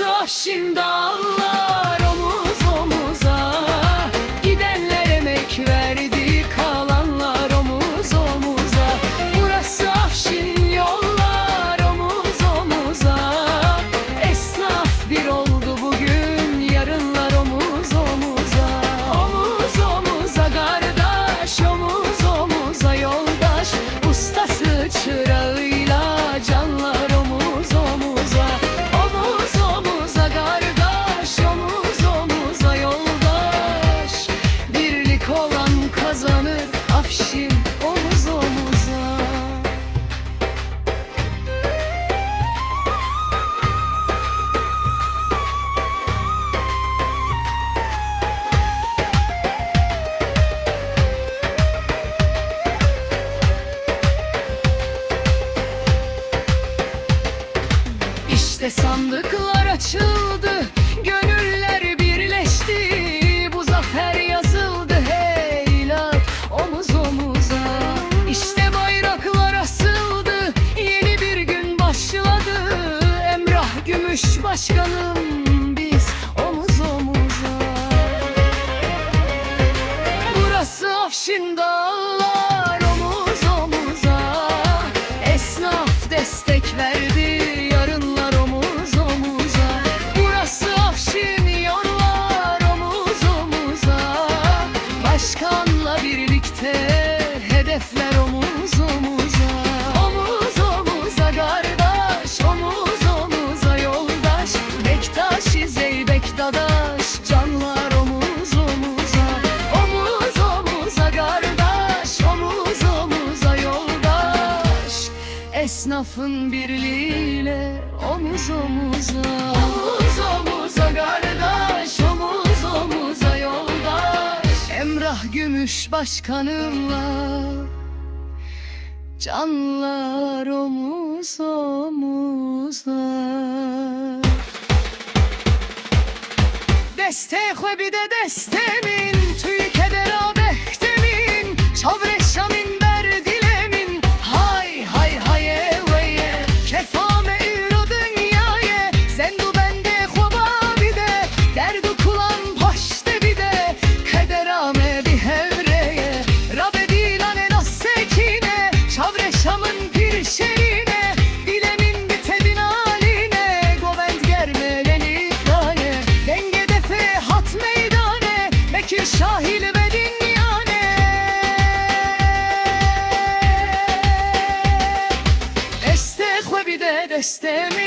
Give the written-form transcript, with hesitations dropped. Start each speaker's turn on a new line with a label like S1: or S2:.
S1: Afşin dağlar omuz omuza, gidenler emek verdi, kalanlar omuz omuza. Burası Afşin yollar omuz omuza, esnaf bir oldu bugün, yarınlar omuz omuza. Omuz omuza kardeş, omuz omuza yoldaş, ustası çırağıyla canlar omuz omuza. Omuz omuza kardeş, omuz omuza yoldaş, birlik olan kazanır Afşin omuz omuza. İşte sandıklar açıldı, gönüller birleşti, bu zafer yazıldı hey lat omuz omuza. İşte bayraklar asıldı, yeni bir gün başladı, Emrah Gümüş başkanım biz omuz omuza. Burası Afşin dağlar omuz omuza, esnaf destek verdi, yarınlar omuz omuza. Burası Afşin yollar omuz omuza, başkanla birlikte hedefler omuz omuza. Omuz omuza kardeş, omuz omuza yoldaş, Bektaşi Zeybek dadaş, canlar omuz omuza. Omuz omuza kardeş, omuz omuza yoldaş, esnafın birliğiyle omuz omuza. Omuz omuza kardeş, omuz omuza yoldaş, Emrah Gümüş başkanımla canlar omuz omuza. Destek ve bir de destemin, TÜİK eder bektemin, Çavreşamin berdilemin, hay hay hay eveye, kefame iro dünyaye, zendu bende khoba bide, derdu kulan paşte bide, kederame bir hevreye, rabe dilane nas sekine, Çavreşamın pirşerine, dilemin bitedin haline, govend germelen ifrane, denge defe hat meydane, Bekir Şahil ve dünyane. Destek ve bir de destemin,